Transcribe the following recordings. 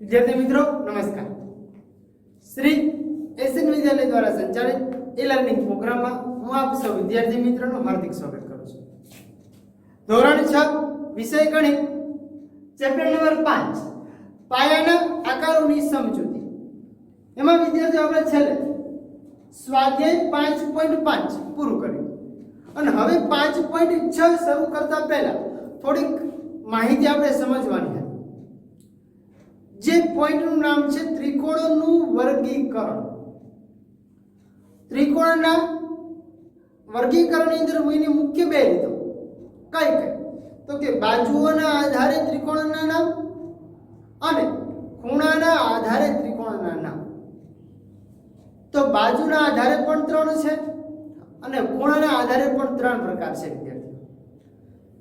विद्यार्थी मित्रों नमस्कार। श्री एसएन विद्यालय द्वारा संचालित ई लर्निंग प्रोग्राम में हूँ आप सब विद्यार्थी मित्रों हार्दिक स्वागत करूँ छूं। धोरण 6 विषय गणित चैप्टर नंबर 5 पायाना आकारोनी समजूती एमां विद्यार्थीओ आपणे छेल्ले स्वाध्याय 5.5 पूरुं कर्युं अने हवे 5.6 शरू करता पहेला थोड़ीक माहिती आपणे समजवानी हती। जे पॉइंट નું નામ છે ત્રિકોણોનું વર્ગીકરણ। ત્રિકોણના વર્ગીકરણની અંદર એની મુખ્ય બે રીતો કઈ કઈ તો કે બાજુઓના આધારે ત્રિકોણના નામ અને ખૂણાના આધારે ત્રિકોણના નામ। તો બાજુના આધારે પણ ત્રણ છે અને ખૂણાના આધારે પણ ત્રણ પ્રકાર છે વિદ્યાર્થીઓ।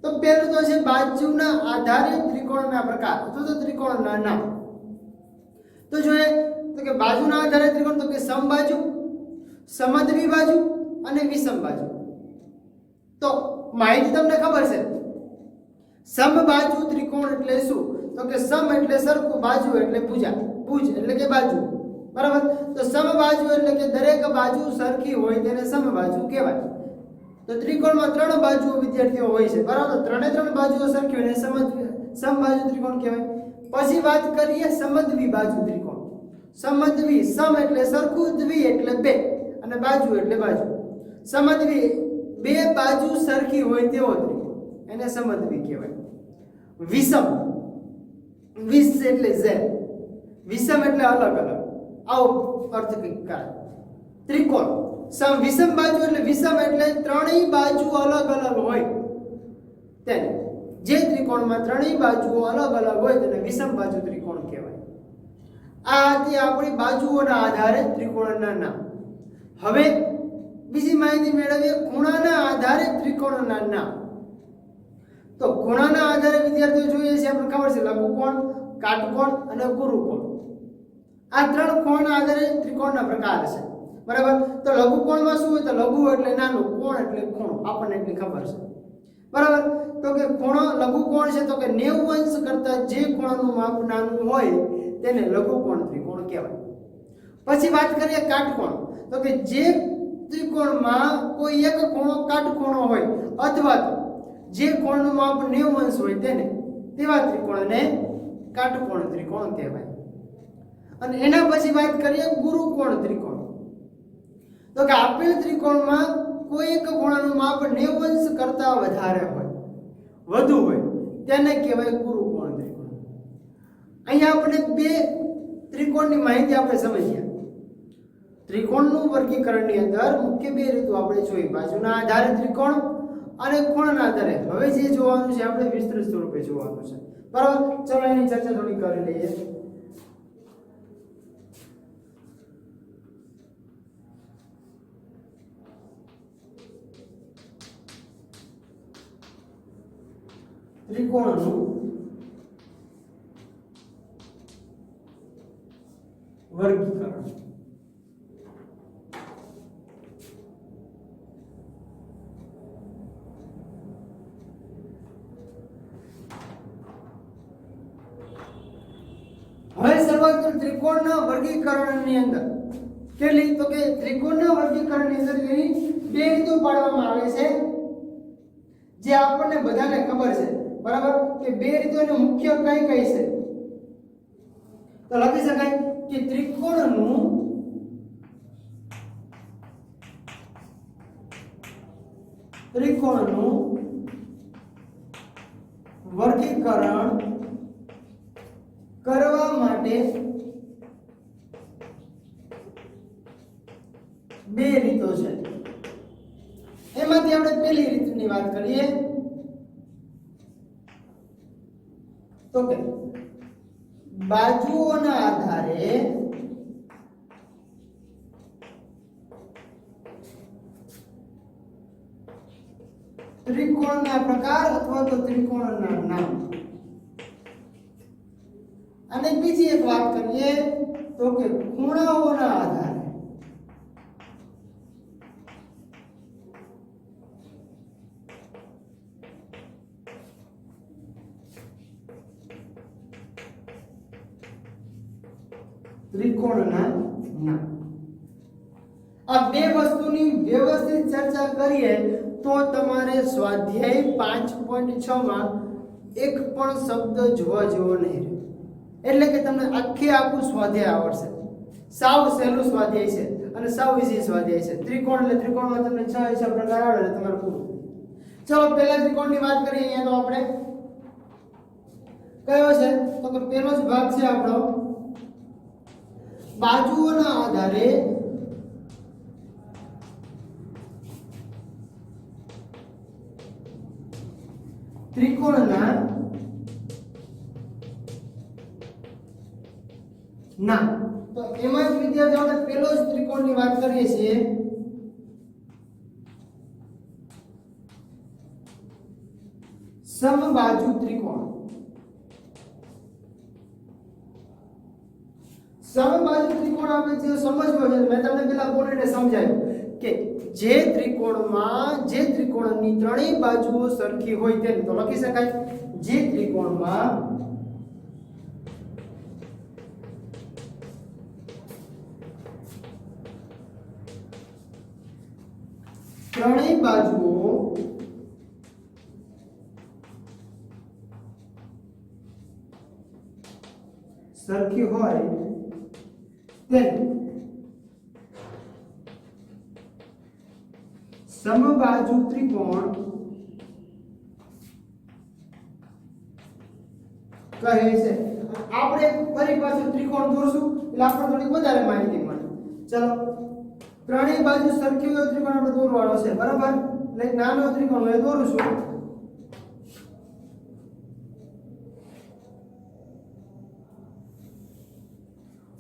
તો પહેલું તો છે બાજુના આધારે ત્રિકોણના પ્રકાર અથવા તો ત્રિકોણના નામ। तो जो है तो के बाजुना आधारे त्रिकोण तो के समबाजु समद्विबाजु અને વિષમ બાજુ। તો માહિતી તમને ખબર છે સમબાજુ ત્રિકોણ એટલે શું તો કે સમ એટલે સરખું બાજુ એટલે ભુજા ભુજ એટલે કે બાજુ બરાબર। તો સમબાજુ એટલે કે દરેક બાજુ સરખી હોય તેને સમબાજુ કહેવાય। તો ત્રિકોણમાં ત્રણ બાજુઓ વિદ્યાર્થીઓ હોય છે બરાબર। ત્રણે ત્રણ બાજુઓ સરખી હોય એને સમબાજુ ત્રિકોણ કહેવાય। પછી વાત કરીએ સમદ્વિબાજુ ત્રિકોણ। સમદ્વિ સમ એટલે સરખું દ્વિ એટલે બે અને બાજુ એટલે બાજુ। સમદ્વિ બે બાજુ સરખી હોય તેવો ત્રિકોણ એને સમદ્વિ કહેવાય। વિષમ વિષ એટલે ઝેર વિષમ એટલે અલગ અલગ આવો અર્થ કરે। ત્રિકોણ સમ વિષમ બાજુ એટલે વિષમ એટલે ત્રણેય બાજુ અલગ અલગ હોય તેને जे त्रिकोण में त्रणेय बाजुओ अलग अलग होय तेने विषम बाजू त्रिकोण कहेवाय। आ हती आपणी बाजुओना आधारे त्रिकोणना नाम। हवे बीजी माहिती मेळवीए खूणाना आधारे त्रिकोणना नाम। तो खूणाना आधारे विद्यार्थीओ जोईए छे आपणे खबर छे लघुकोण काटकोण अने गुरुकोण। आ त्रण कोणना आधारे त्रिकोणना प्रकार छे बराबर। तो लघुकोणमां शुं होय तो लघु एटले नानुं कोण एटले खूणो आपणे એટલી ખબર છે बराबर। तो के कोण लघु कोण છે તો કે 90 અંશ કરતા જે કોણનું માપ નાનું હોય તેને લઘુ કોણ ત્રિકોણ કહેવાય। પછી વાત કરીએ કાટકોણ તો કે જે ત્રિકોણમાં કોઈ એક ખૂણો કાટખૂણો હોય અથવા જે કોણનું માપ 90 અંશ હોય તેને તેવા ત્રિકોણને કાટકોણ ત્રિકોણ કહેવાય। અને એના પછી વાત કરીએ ગુરુકોણ ત્રિકોણ તો કે આપેલ ત્રિકોણમાં કોઈ એક ખૂણાનું માપ 90 અંશ કરતા વધારે હોય વધુ હોય તેને કહેવાય ગુરુકોણ ત્રિકોણ। અહીંયા આપણે બે ત્રિકોણની માહિતી આપણે સમજીએ। ત્રિકોણનું વર્ગીકરણની અંદર મુખ્ય બે રીતો આપણે જોઈ બાજુના આધારે ત્રિકોણ અને ખૂણાના આધારે। હવે જે જોવાનું છે આપણે વિસ્તૃત સ્વરૂપે જોવાનું છે બરાબર। ચલો એની ચર્ચા થોડી કરી લઈએ। त्रिकोणનું વર્ગીકરણ। હવે શરૂઆત કરીએ ત્રિકોણના વર્ગીકરણની અંદર કેટલી તો કે ત્રિકોણના વર્ગીકરણની અંદર એની બે રીતો પાડવામાં આવે છે જે આપણને બધાને ખબર છે बराबर के बे रीतोने मुख्य कई कई छे तो लखी शकाय कि त्रिकोणनु वर्गीकरण करवा माटे बे रीतो छे। एमांथी आपणे पहेली रीतनी वात करीए तो के बाजुओना आधारे त्रिकोणना प्रकार अथवा तो त्रिकोणना नाम। અને બીજી એક વાત કરીએ તો કે ખૂણાઓના આધારે ત્રિકોણના નામ. આ બે વસ્તુની વ્યવસ્થિત ચર્ચા કરીએ તો તમારે સ્વાધ્યાય 5.6 માં એક પણ શબ્દ જોવા જેવો નહીં રહે. એટલે કે તમને આખું સ્વાધ્યાય આવડશે. સાવ સહેલું સ્વાધ્યાય છે અને સાવ ઈઝી સ્વાધ્યાય છે. ત્રિકોણ એટલે ત્રિકોણમાં તમને 6 હિસાબ પ્રકાર આવડે એટલે તમારે પૂરું. ચલો પહેલા ત્રિકોણની વાત કરીએ. અહીંયા તો આપણે કયો છે તો કે પહેલો જ ભાગ છે આપણો બાજુઓના આધારે ત્રિકોણના નામ. તો એમાં જ વિદ્યાર્થીઓ આપણે પહેલો જ ત્રિકોણની વાત કરીએ છીએ. સમબાજુ ત્રિકોણ. સમબાજુ ત્રિકોણ આપણે જે સમજવો છે મેં તમને પેલા બોલીને સમજાવ્યું કે જે ત્રિકોણની ત્રણેય બાજુઓ સરખી હોય તેને તો લખી શકાય જે ત્રિકોણમાં ત્રણેય બાજુઓ સરખી હોય તેને સમબાજુ ત્રિકોણ કહે છે. આપણે ફરી પાછું ત્રિકોણ દોરશું એટલે આપણે થોડી વધારે માહિતી મળે. ચલો ત્રણેય બાજુ સરખી હોય ત્રિકોણ આપણે દોરવાનો છે બરાબર. એટલે નાનો ત્રિકોણ હોય દોરું છું.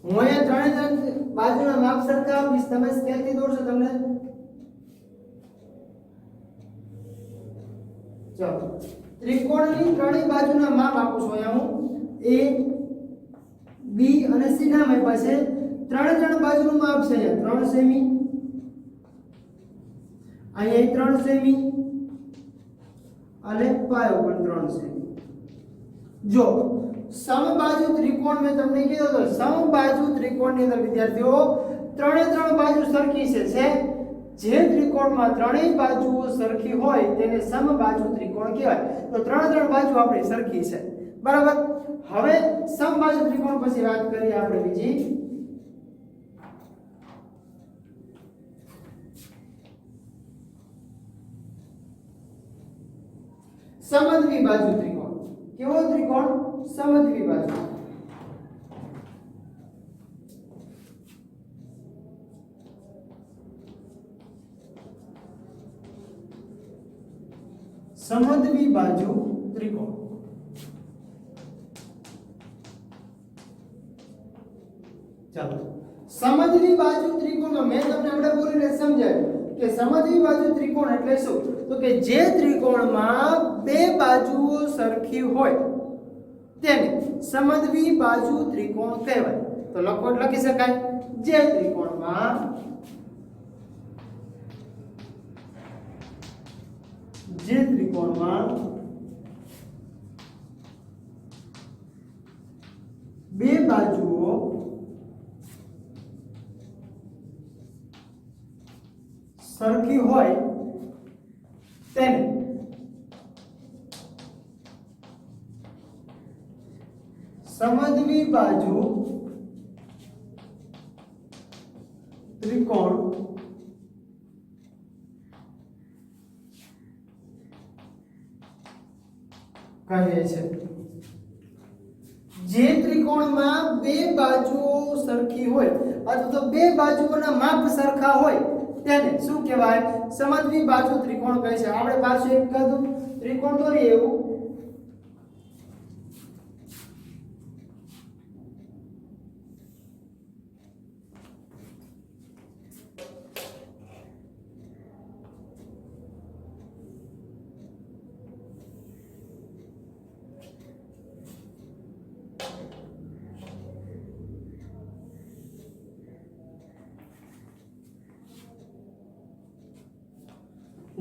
હું અહીંયા ત્રણેય બાજુના માપ સરખા આપીશ. તમે સ્કેલથી દોરશો તમને ચલો ત્રિકોણની ત્રણેય બાજુના માપ આપું છું. અહીંયા હું A B અને C નામ આપ્યા છે. ત્રણ બાજુનું માપ છે અહીંયા 3 સેમી, અહીંયા 3 સેમી અને પાયો પણ 3 સેમી. જો સમબાજુ ત્રિકોણ મેં તમને કીધું તો સમબાજુ ત્રિકોણની અંદર વિદ્યાર્થીઓ ત્રણ બાજુ સરખી છે. જે ત્રિકોણમાં ત્રણેય બાજુઓ સરખી હોય તેને સમબાજુ ત્રિકોણ કહેવાય. તો ત્રણ બાજુ આપણી સરખી છે બરાબર. હવે સમબાજુ ત્રિકોણ પછી વાત કરીએ આપણે બીજી. સમદ્વિબાજુ ત્રિકોણ. કેવો ત્રિકોણ? સમદ્વિબાજુ. સમદ્વિબાજુ ત્રિકોણ. ચાલો સમદ્વિબાજુ ત્રિકોણ મેં તમને આપણે બોલીને સમજાવ્યું કે સમદ્વિબાજુ ત્રિકોણ એટલે શું? તો કે જે ત્રિકોણમાં બે બાજુઓ સરખી હોય તેને સમદ્વિબાજુ ત્રિકોણ કહેવાય. તો લખી શકાય જે ત્રિકોણમાં બે બાજુઓ સરખી હોય તેને સમદ્વિબાજુ ત્રિકોણ કહે છે. જે ત્રિકોણમાં બે બાજુઓ સરખી હોય અથવા તો બે બાજુઓના માપ સરખા હોય તેને શું કહેવાય? સમદ્વિબાજુ ત્રિકોણ કહે છે. આપણે પાછું એક કદું ત્રિકોણ દોરીએ એવું.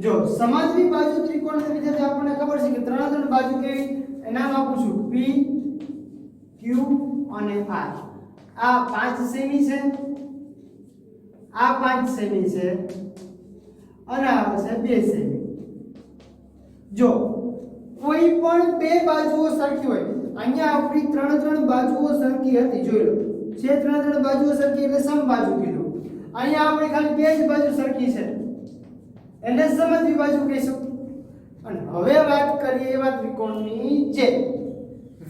જો સમદ્વિબાજુ ત્રિકોણ ને વિદ્યાર્થી આપણને ખબર છે કે ત્રણ બાજુ કેવી નામ આપું છું P Q અને R. આ 5 સેમી છે, આ 5 સેમી છે અને આ છે 2 સેમી. જો કોઈ પણ બે બાજુઓ સરખી હોય, અહીંયા આપણી ત્રણ બાજુઓ સરખી હતી, જોઈ લો છે ત્રણ બાજુઓ સરખી એટલે સમબાજુ કીધું. અહીંયા આપણે ખાલી બે જ બાજુ સરખી છે એટલે સમદ્વિબાજુ કહીશું. અને હવે વાત કરીએ એવા ત્રિકોણની જે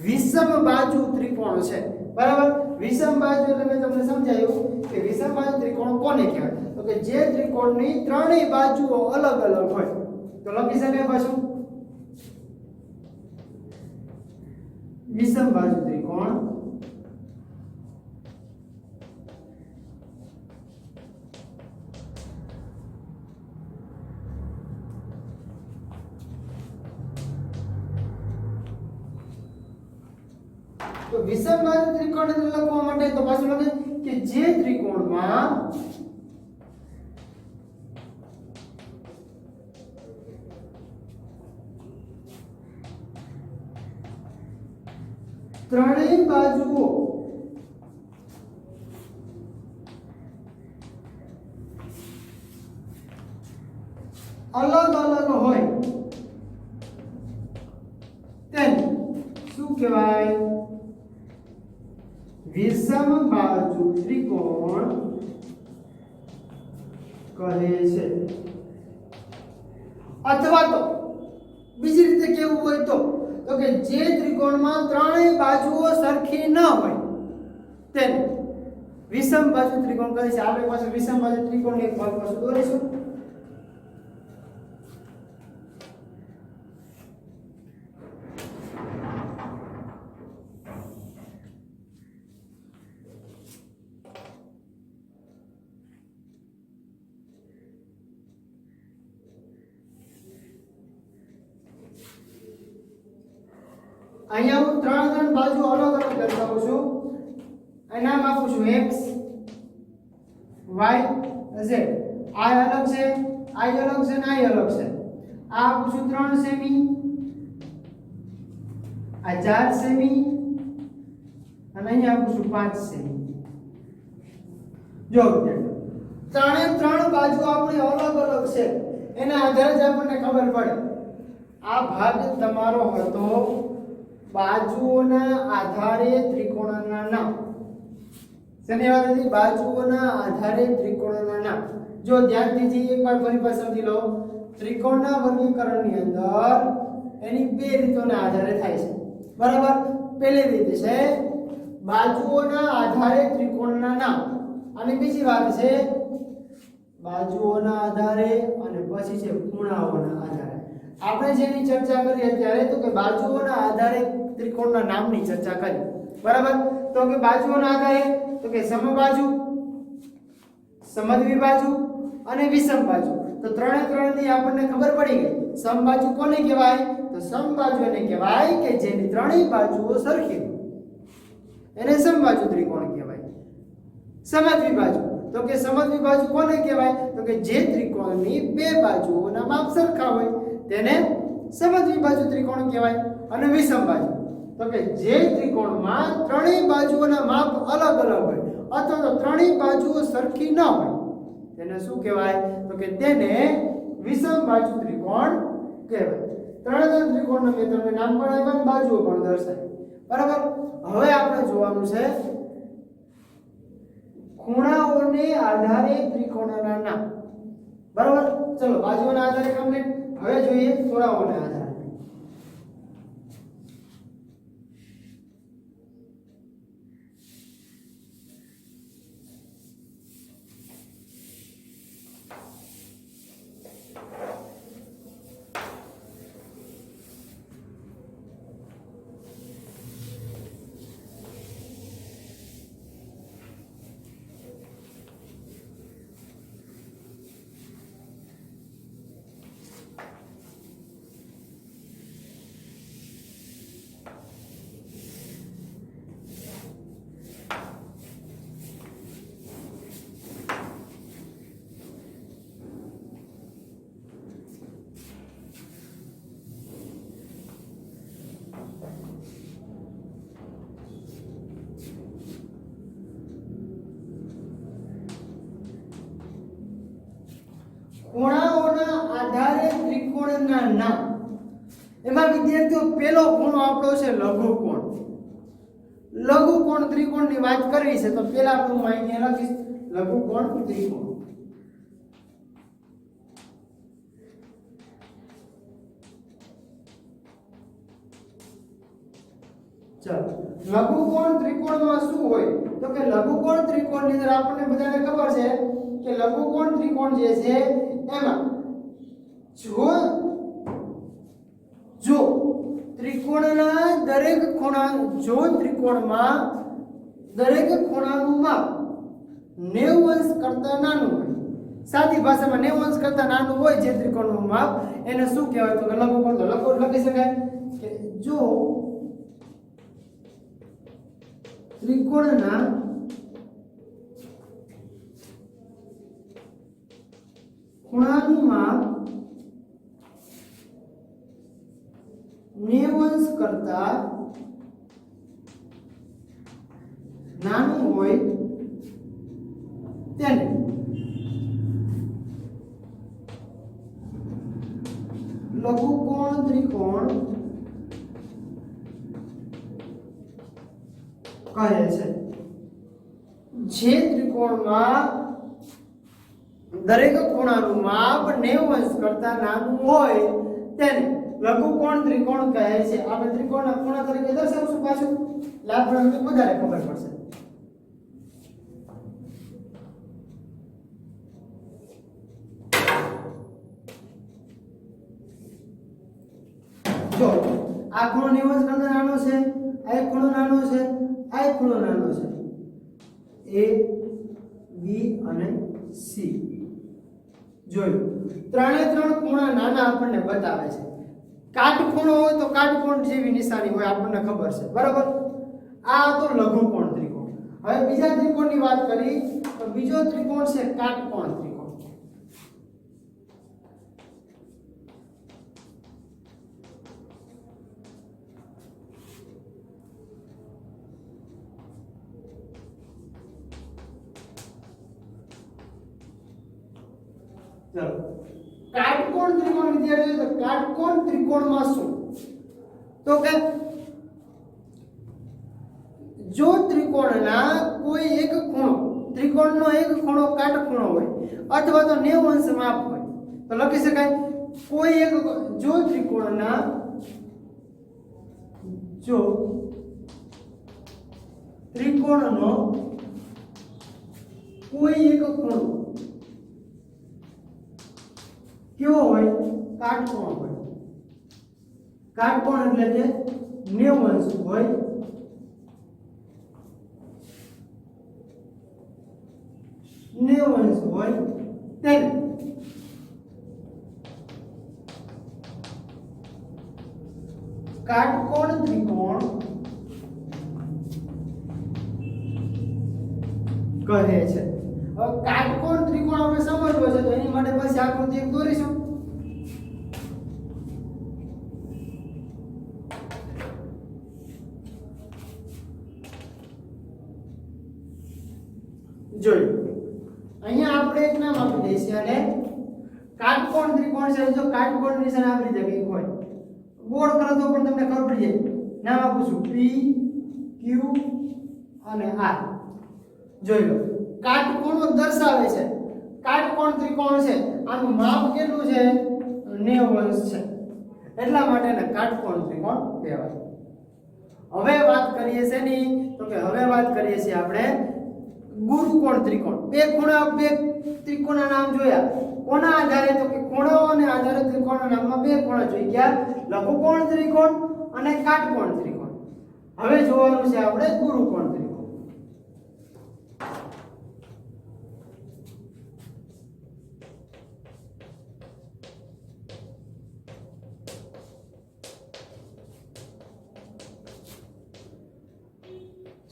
વિષમ બાજુ ત્રિકોણ છે. બરાબર, વિષમ બાજુ એટલે મેં તમને સમજાવ્યું કે વિષમ બાજુ ત્રિકોણ કોને કહેવાય, તો કે જે ત્રિકોણની ત્રણેય બાજુઓ અલગ અલગ હોય. તો લખી શકાય પાછું વિષમ બાજુ ત્રિકોણ તો વિષમ બાજુ ત્રિકોણ લખવા માટે તો પાછું લખે કે જે ત્રિકોણમાં ત્રણેય બાજુઓ અલગ અલગ હોય તેને શું કહેવાય? વિષમ બાજુ ત્રિકોણ કહે છે. અથવા તો બીજી રીતે કેવું હોય તો કે જે ત્રિકોણમાં ત્રણેય બાજુઓ સરખી ન હોય તેને વિષમ બાજુ ત્રિકોણ કહે છે. આપણે પાસે વિષમ બાજુ ત્રિકોણની એક ભાગ પાછું દોરીશું. અહીંયા હું ત્રણ બાજુ અલગ અલગ દર્શાવું છું. આ નામ આપું છું x y z. આ અલગ છે, આ અલગ છે ને આ અલગ છે. આ આપું છું 3 સેમી, આ 4 સેમી અને અહીંયા આપું છું 5 સેમી. જો ત્રણ બાજુ આપણી અલગ અલગ છે, એના આધારે જ આપણને ખબર પડે. આ ભાગ તમારો હતો બાજુઓના આધારે ત્રિકોણના નામ. શેની વાત હતી? બાજુઓના આધારે ત્રિકોણના નામ. જો ધ્યાનથી જે એકવાર ફરી પાછળ સમજી લો, ત્રિકોણના વર્ગીકરણની અંદર એની બે રીતોના આધારે થાય છે. બરાબર, પહેલી રીત છે બાજુઓના આધારે ત્રિકોણના નામ અને બીજી વાત છે બાજુઓના આધારે અને પછી છે ખૂણાઓના આધારે. આપણે જેની ચર્ચા કરી અત્યારે તો કે બાજુઓના આધારે ત્રિકોણના નામની ચર્ચા કરી. બરાબર, તો કે બાજુઓના આધારે તો કે સમબાજુ, સમદ્વિબાજુ અને વિષમ બાજુ. તો ત્રણેય આપણને ખબર પડી ગઈ. સમબાજુ કોને કહેવાય? તો સમબાજુ એને કહેવાય કે જેની ત્રણેય બાજુઓ સરખી હોય એને સમબાજુ ત્રિકોણ કહેવાય. સમદ્વિબાજુ તો કે સમદ્વિબાજુ કોને કહેવાય? તો કે જે ત્રિકોણની બે બાજુઓના માપ સરખા હોય તેને સમદ્વિબાજુ ત્રિકોણ કહેવાય. અને વિષમ બાજુ તો કે જે ત્રિકોણમાં ત્રણેય બાજુઓના માપ અલગ અલગ હોય અથવા તો ત્રણેય બાજુઓ સરખી ન હોય તેને શું કહેવાય? તો કે તેને વિષમ બાજુ ત્રિકોણ કહેવાય. ત્રણ ત્રિકોણના મેં તમને નામ પણ આપ્યા, બાજુઓ પણ દર્શાવી. બરાબર, હવે આપણે જોવાનું છે ખૂણાઓને આધારે ત્રિકોણના નામ. બરાબર, ચલો બાજુઓના આધારે કમ્પ્લીટ. હવે જોઈએ ખૂણાઓના આધારે. ખૂણાઓના આધારે ત્રિકોણના નામ. એમાં વિદ્યાર્થીઓ પહેલો ખૂણો આપણો છે લઘુકોણ. લઘુકોણ ત્રિકોણની વાત કરવી છે તો પહેલા આપણે હું અહીંયા લખીશ લઘુકોણ ત્રિકોણ. ચાલો, લઘુકોણ ત્રિકોણમાં શું હોય તો કે લઘુકોણ ત્રિકોણની અંદર આપણને બધાને ખબર છે કે લઘુકોણ ત્રિકોણ જે છે એમાં જો ત્રિકોણના દરેક ખૂણા જો ત્રિકોણમાં દરેક ખૂણાનું માપ 90 અંશ કરતા નાનું હોય, સાદી ભાષામાં 90 અંશ કરતા નાનું હોય જે ત્રિકોણનું માપ, એને શું કહેવાય તો કે લઘુકોણ. તો લખી શકાય કે જો ત્રિકોણના ખૂણાનું માપ 90 અંશ કરતા નાનું હોય તેને લઘુકોણ ત્રિકોણ કહે છે. જે ત્રિકોણમાં દરેક ખૂણાનું માપ 90 અંશ કરતા નાનું હોય તેને લઘુકોણ ત્રિકોણ કહે છે. આપણે ત્રિકોણના ખૂણા તરીકે દર્શાવશું પાછું લાભ વધારે ખબર પડશે. જો આ ખૂણો 90 અંશ કરતા નાનો છે, આ એક ખૂણો નાનો છે, આ એક ખૂણો નાનો છે, A B અને C. જોયું, ત્રણે ત્રણ ખૂણા નાના આપણને બતાવે છે. કાટખૂણો હોય તો કાટકોણ જેવી નિશાની હોય આપણને ખબર છે, બરાબર. આ તો લઘુકોણ ત્રિકોણ. હવે બીજા ત્રિકોણની વાત કરી તો બીજો ત્રિકોણ છે કાટકોણ ત્રિકોણ. ચલો, કાટકોણ ત્રિકોણ વિદ્યાર્થીઓ, તો કાટકોણ ત્રિકોણમાં શું તો કે જો ત્રિકોણના કોઈ એક ખૂણો, ત્રિકોણનો એક ખૂણો કાટખૂણો હોય અથવા તો 90 અંશ માપ હોય તો લખી શકાય કોઈ એક જો ત્રિકોણના જો ત્રિકોણનો કોઈ એક ખૂણો કેવો હોય કાટકોણ હોય. કાટકોણ એટલે કે 90 અંશ હોય, તેને કાટકોણ ત્રિકોણ કહે છે. હવે કાટકોણ ત્રિકોણ આપણે સમજવો છે તો એની માટે પછી આકૃતિ એક દોરીશું. જોયું, અહીંયા આપણે એક નામ આપી દઈશું અને કાટકોણ ત્રિકોણ છે. જો કાટકોણ નિશાન આવી રીતે કંઈક હોય, ગોળ કરો તો પણ તમને ખબર પડી જાય. નામ આપું છું P Q અને R. જોઈ લો, કાટકોણો દર્શાવે છે. કાટકોણ ત્રિકોણ છે, આનું માપ કેટલું છે 90 અંશ છે, એટલા માટે એને કાટકોણ ત્રિકોણ કહેવાય. હવે વાત કરીએ છે ની તો કે હવે વાત કરીએ છીએ આપણે ગુરુકોણ ત્રિકોણ. બે ત્રિકોણના નામ જોયા. કોના આધારે તો કે ખૂણાઓને આધારે ત્રિકોણના નામમાં બે ખૂણા જોઈ ગયા, લઘુકોણ ત્રિકોણ અને કાટકોણ ત્રિકોણ. હવે જોવાનું છે આપણે ગુરુકોણ ત્રિકોણ.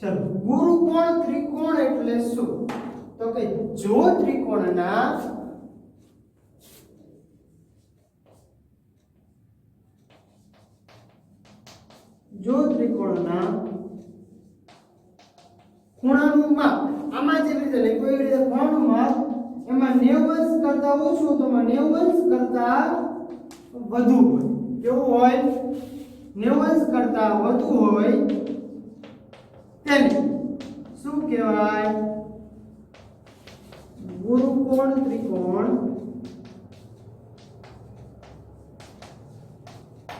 ચલો, ગુરુકોણ ત્રિકોણ એટલે શું તો કે જો ત્રિકોણના ખૂણાનું માપ, આમાં જેવી રીતે લખ્યું એવી રીતે ખૂણાનું માપ એમાં 90 અંશ કરતા ઓછું તો 90 અંશ કરતા વધુ હોય. કેવું હોય? 90 અંશ કરતા વધુ હોય તેને શું કહેવાય? ગુરુકોણ ત્રિકોણ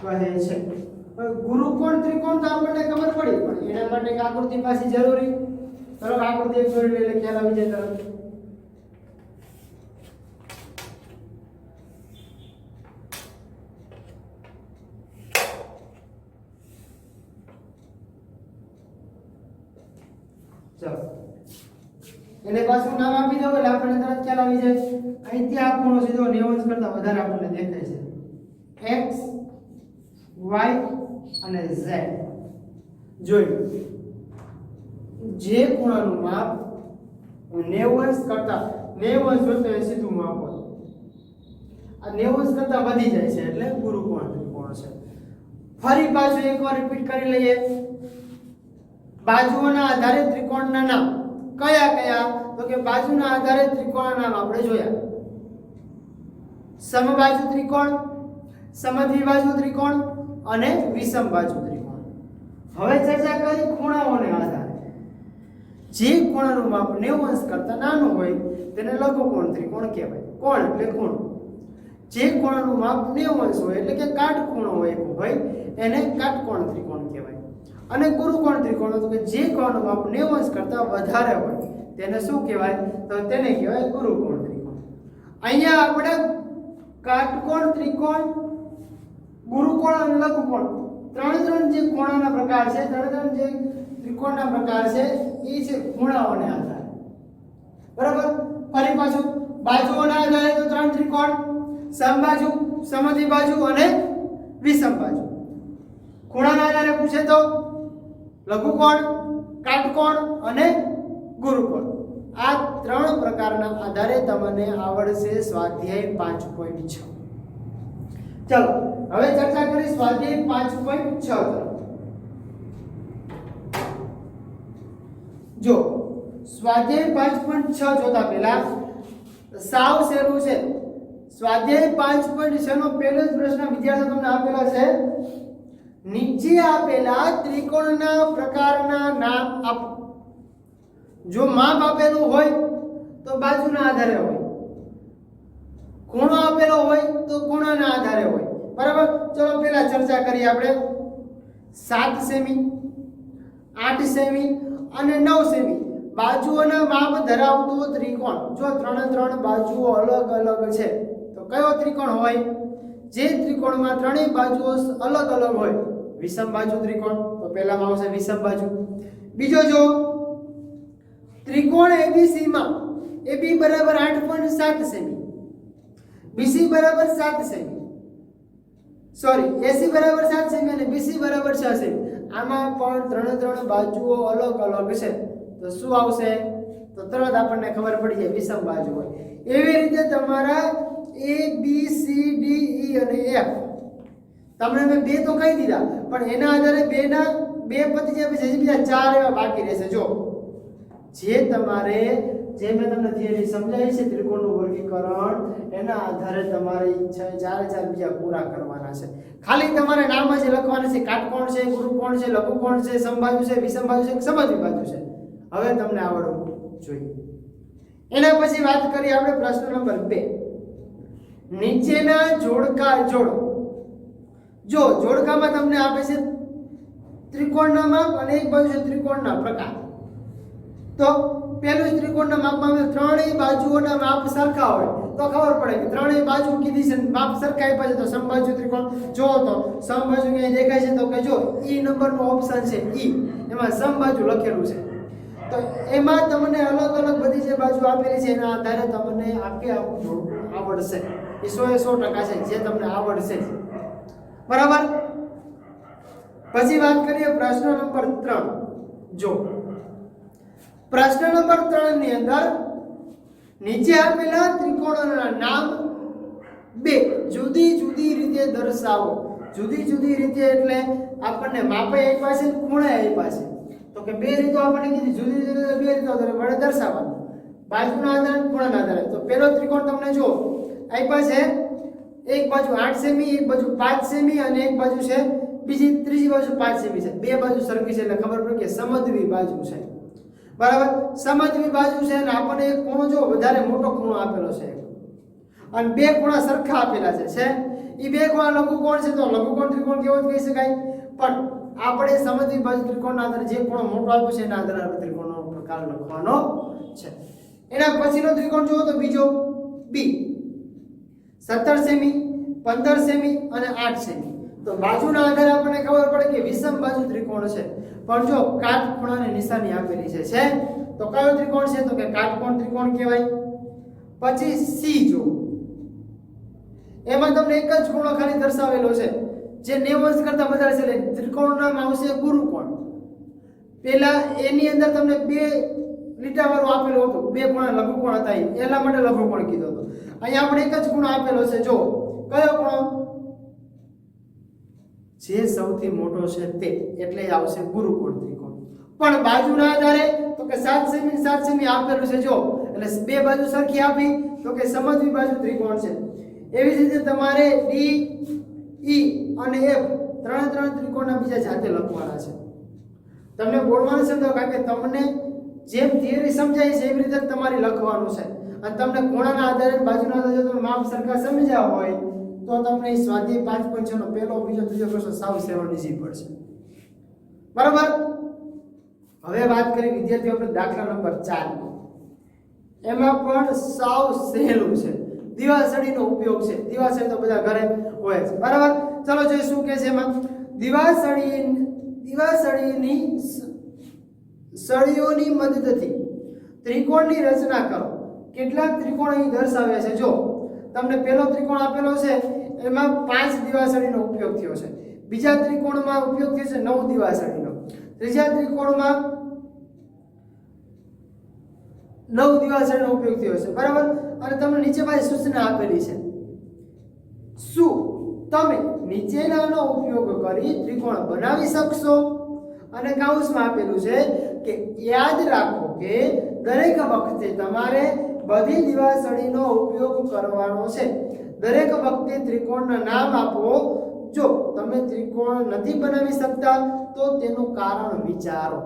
કહે છે. ગુરુકોણ ત્રિકોણ તો આપણને ખબર પડી, પણ એના માટે એક આકૃતિ પાછી જરૂરી. ચલો આકૃતિ એક દોરી લઈએ એટલે ખ્યાલ આવી જાય તરત. ચલો એને પાછું નામ આપી દો એટલે આપણને તરત ખ્યાલ આવી જાય. અહીંથી આ ખૂણો સીધો 90 અંશ કરતા વધારે આપણને દેખાય છે. x y અને z જોઈ લો. જે ખૂણાનું માપ 90 અંશ કરતા 90 અંશ હોય તો એ સીધું માપ હોય. આ 90 અંશ કરતા વધી જાય છે એટલે ગુરુકોણ ત્રિકોણ છે. ફરી પાછું એકવાર રિપીટ કરી લઈએ. બાજુઓના આધારે ત્રિકોણના નામ કયા કયા? તો કે બાજુના આધારે ત્રિકોણના નામ આપણે જોયા. સમબાજુ ત્રિકોણ, સમદ્વિબાજુ ત્રિકોણ અને વિષમબાજુ ત્રિકોણ. હવે ચર્ચા કરી ખૂણાઓને આધારે. જે ખૂણાનું માપ 90 અંશ કરતા નાનું હોય તેને લઘુકોણ ત્રિકોણ કહેવાય. કોણ એટલે ખૂણો. જે ખૂણાનું માપ 90 અંશ હોય એટલે કે કાટખૂણો હોય એને કાટકોણ ત્રિકોણ કહેવાય. અને ગુરુકોણ ત્રિકોણ તો કે જે કોણનું માપ 90 અંશ કરતા વધારે હોય તેને શું કહેવાય? તો તેને કહેવાય ગુરુકોણ ત્રિકોણ. અહીંયા આપણે કાટકોણ ત્રિકોણ, ગુરુકોણ અને લઘુકોણ ત્રણ જે ખૂણાના પ્રકાર છે, ત્રણ જે ત્રિકોણના પ્રકાર છે એ છે ખૂણાઓને આધારે. બરાબર? ફરી પાછું બાજુઓના આધારે તો 3 ત્રિકોણ: સમબાજુ, સમદ્વિબાજુ અને વિષમબાજુ. ખૂણાના આધારે પૂછે તો લઘુકોણ, કાટકોણ અને ગુરુકોણ. આ 3 પ્રકારના આધારે તમને આવડશે સ્વાધ્યાય 5.6. ચલો હવે ચર્ચા કરી સ્વાધ્યાય 5.6 તરફ. જો સ્વાધ્યાય 5.6 જોતા પહેલા સાવ સહેલું છે. સ્વાધ્યાય 5.6 નો પહેલો જ પ્રશ્ન વિદ્યાર્થીઓ તમને આપેલો છે. નીચે આપેલા ત્રિકોણના પ્રકારના નામ આપો. જો માપ આપેલું હોય તો બાજુના આધારે હોય, ખૂણો આપેલો હોય તો ખૂણાના આધારે હોય. બરાબર? ચલો પહેલા ચર્ચા કરીએ આપણે. 7 સેમી, 8 સેમી અને 9 સેમી બાજુઓના માપ ધરાવતો ત્રિકોણ. જો 3 બાજુઓ અલગ અલગ છે તો કયો ત્રિકોણ હોય? જે ત્રિકોણમાં ત્રણેય બાજુઓ અલગ અલગ હોય વિષમબાજુ ત્રિકોણ. તો પહેલામાં આવશે વિષમબાજુ. બીજો જો ત્રિકોણ ABC માં AB બરાબર 8.7 સેમી, BC બરાબર 7 સેમી, સોરી AC બરાબર 7 સેમી અને BC બરાબર 6 સેમી. આમાં પણ 3 બાજુઓ અલગ અલગ છે તો શું આવશે? તો તરત આપણને ખબર પડી જાય વિષમબાજુ હોય. એવી રીતે તમારા A B C D E અને F તમને મેં 2 તો કહી દીધા, પણ એના આધારે 2 પતી જાય પછી બીજા 4 એવા બાકી રહેશે. જો જે તમારે જે મેં તમને થિયરી સમજાવી છે ત્રિકોણનું વર્ગીકરણ, એના આધારે તમારી ઈચ્છા 4 બીજા પૂરા કરવાના છે. ખાલી તમારે નામ જ લખવાના છે. કાટકોણ છે, ગુરુકોણ છે, લઘુકોણ છે, સમબાજુ છે, વિષમબાજુ છે, સમદ્વિબાજુ છે. હવે તમને આવડવું જોઈએ. એના પછી વાત કરીએ આપણે પ્રશ્ન નંબર 2. નીચેના જોડકા જોડો. જો જોડકામાં તમને આપે છે ત્રિકોણના માપ અને એક બાજુ છે ત્રિકોણના પ્રકાર. તો પહેલું જ ત્રિકોણના માપમાં ત્રણેય બાજુઓના માપ સરખા હોય તો ખબર પડે કે ત્રણેય બાજુ કીધી છે, માપ સરખા આપ્યા છે. તો સમબાજુ ત્રિકોણ જો તો સમબાજુ ક્યાંય દેખાય છે તો કે જો ઈ નંબરનો ઓપ્શન છે ઈ, એમાં સમબાજુ લખેલું છે. તો એમાં તમને અલગ અલગ બધી જે બાજુ આપેલી છે એના આધારે તમને આખું આવડશે. એ 100% છે જે તમને આવડશે. બરાબર? પછી વાત કરીએ પ્રશ્ન નંબર 3. જો પ્રશ્ન નંબર 3 ની અંદર નીચે આપેલા ત્રિકોણોના નામ 2 જુદી જુદી રીતે દર્શાવો. જુદી જુદી રીતે એટલે આપણને માપે આપ્યા છે, ખૂણે આપ્યા છે. તો કે 2 રીતો આપણને કીધી, જુદી જુદી રીતે 2 રીતો વડે દર્શાવવાનું. બાજુના આધારે ખૂણાના આધારે. તો પહેલો ત્રિકોણ તમને જો આપ્યા છે, એક બાજુ 8 સેમી, એક બાજુ 5 સેમી અને એક બાજુ છે ત્રીજી બાજુ 5 સેમી છે. બે બાજુ સરખી છે એટલે ખબર પડે કે સમદ્વિ બાજુ છે. બરાબર, સમદ્વિ બાજુ છે અને આપણને એક ખૂણો જો વધારે મોટો ખૂણો આપેલો છે અને બે ખૂણા સરખા આપેલા છે. એ બે ખૂણા લઘુકોણ છે, તો લઘુકોણ ત્રિકોણ કેવો કહી શકાય. પણ આપણે સમદ્વિ બાજુ ત્રિકોણના આધારે જે ખૂણો મોટો આપ્યો છે એના આધારે આપણે ત્રિકોણનો પ્રકાર લખવાનો છે. એના પછીનો ત્રિકોણ જુઓ તો બીજો બી, 17 સેમી, 15 સેમી અને 8 સેમી. તો બાજુના આધારે આપણને ખબર પડે કે વિષમ બાજુ ત્રિકોણ છે. પણ જો કાટખૂણાની નિશાની આપેલી છે તો કયો ત્રિકોણ છે? તો કે કાટકોણ ત્રિકોણ કહેવાય. પછી સી જો, એમાં તમને એક જ ખૂણો ખાલી દર્શાવેલો છે જે 90 અંશ કરતા વધારે છે એટલે ત્રિકોણનું નામ આવશે ગુરુકોણ. પહેલા એની અંદર તમને બે લીટાવાળું આપેલું હતું, બે ખૂણા લઘુકોણ હતા, એટલા માટે લઘુકોણ કીધો હતો. અહીંયા આપણે એક જ ખૂણો આપેલો છે. જો કયો ખૂણો? જે સૌથી મોટો છે તે, એટલે આવશે ગુરુકોણ ત્રિકોણ. પણ બાજુના આધારે તો કે 7 સેમી 7 સેમી આપેલું છે જો, એટલે બે બાજુ સરખી આપી તો કે સમદ્વિ બાજુ ત્રિકોણ છે. એવી જ રીતે તમારે ડી, ઈ અને એફ ત્રણ ત્રિકોણના બીજા જાતે લખવાના છે. તમને બોલવાનું છે તો કારણ કે તમને જેમ થિયરી સમજાય છે એવી રીતે તમારે લખવાનું છે. અને તમને ખૂણાના આધારે બાજુના આધારે જો તમે માપ સરખા સમજ્યા હોય તો તમને સ્વાધ્યાય 5.6 નો પહેલો, બીજો, ત્રીજો પ્રશ્ન સાવ સહેલો ઈઝી પડશે. બરાબર. હવે વાત કરી વિદ્યાર્થીઓ આપણે દાખલા નંબર 4. એમાં પણ સાવ સહેલું છે. દિવાસળીનો ઉપયોગ છે. દિવાસળી તો બધા ઘરે હોય છે. બરાબર. ચલો જોઈએ શું કહે છે એમાં. દિવાસળીની સળીઓની મદદથી ત્રિકોણની રચના કરો. કેટલાક ત્રિકોણ અહીં દર્શાવે છે. જો તમને પહેલો ત્રિકોણ આપેલો છે એમાં 5 દિવાસળીનો ઉપયોગ થયો છે. બીજા ત્રિકોણમાં ઉપયોગ થયો છે 9 દિવાસળીનો. ત્રીજા ત્રિકોણમાં 9 દિવાસળીનો ઉપયોગ થયો છે. બરાબર. અને તમને નીચે પાસે સૂચના આપેલી છે. શું તમે નીચેનાનો ઉપયોગ કરી ત્રિકોણ બનાવી શકશો? અને કૌંસમાં આપેલું છે કે યાદ રાખો કે દરેક વખતે તમારે બધી દિવાસળીનો ઉપયોગ કરવાનો છે. દરેક વખતે ત્રિકોણના નામ આપો. જો તમે ત્રિકોણ નથી બનાવી શકતા તો તેનું કારણ વિચારો.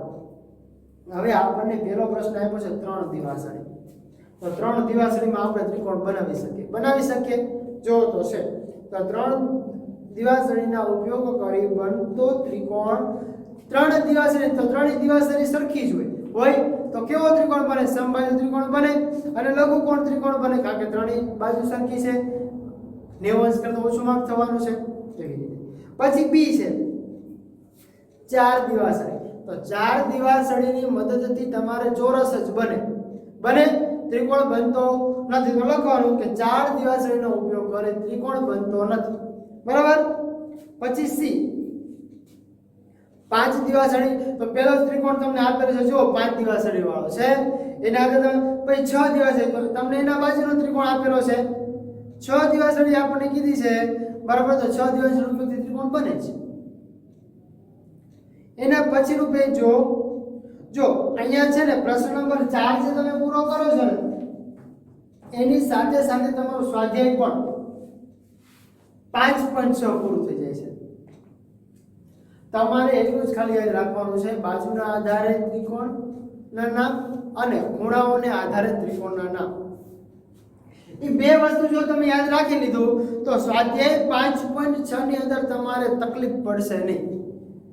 હવે આપણને પહેલો પ્રશ્ન આપ્યો છે 3 દિવાસળી. તો 3 દિવાસળીમાં આપણે ત્રિકોણ બનાવી શકીએ જો તો છે. તો 3 દિવાસળીના ઉપયોગ કરી બનતો ત્રિકોણ 3 દિવાસળી, તો 3 દિવાસળી સરખી જ હોય તો કેવો ત્રિકોણ બને? સમબાજુ ત્રિકોણ બને અને લઘુકોણ ત્રિકોણ બને, કારણ કે 3 બાજુ સરખી છે. 90 અંશ કરતા ઓછું માપ થવાનું છે. પછી બી છે 4 દિવાસળી. તો 4 દિવાસળીની મદદથી તમારે ચોરસ જ બને ત્રિકોણ બનતો નથી. તો લખવાનું કે 4 દિવાસળીનો ઉપયોગ કરે ત્રિકોણ બનતો નથી. બરાબર. પછી સી 5 દિવાસળી. તો પહેલો ત્રિકોણ તમને આપેલો છે જો 5 દિવાસળી વાળો છે. એના આગળ પછી 6 દિવાસળી, તો તમને એના બાજુનો ત્રિકોણ આપેલો છે 6 દિવાસળી આપણને કીધી છે. બરાબર. તો 6 દિવાસળી ઉપયોગથી ત્રિકોણ બને છે. એના પછીનું પેજ જો અહીંયા છે ને પ્રશ્ન નંબર 4 જે તમે પૂરો કરો છો ને એની સાથે સાથે તમારું સ્વાધ્યાય પણ 5.6 પૂરું થઈ જાય છે. તમારે એટલું જ ખાલી યાદ રાખવાનું છે બાજુના આધારે ત્રિકોણના નામ અને ખૂણાઓને આધારે ત્રિકોણના નામ. એ બે વસ્તુ જો તમે યાદ રાખી લીધું તો સ્વાધ્યાય 5.6 ની અંદર તમારે તકલીફ પડશે નહીં.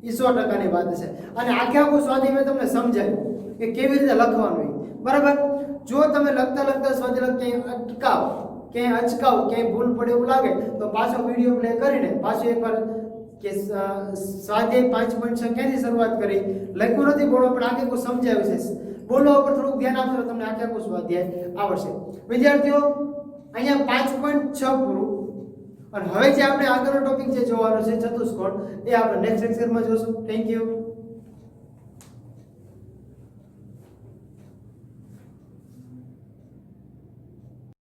એ 100%ની વાત છે. અને આખું સ્વાધ્યાય મેં તમને સમજાવ્યું કે કેવી રીતે લખવાનું. બરાબર. જો તમે લખતા સ્વાધ્યાય ક્યાંય અચકાવ ક્યાંય ભૂલ પડે એવું લાગે તો પાછો વિડીયો પ્લે કરીને પાછો એકવાર કે સ્વાધ્યાય 5.6 ક્યાંથી શરૂઆત કરી લખ્યું નથી બોલો પણ આખું સમજાવ્યું છે. બોલવા ઉપર થોડુંક ધ્યાન આપશો તો તમને આખું સ્વાધ્યાય આવડશે. વિદ્યાર્થીઓ અહીંયા 5.6 પૂરું. અને હવે જે આપણે આગળનો ટોપિક જે જોવાનો છે ચતુષ્કોણ એ આપણે નેક્સ્ટ લેક્ચરમાં જોશું. Thank you.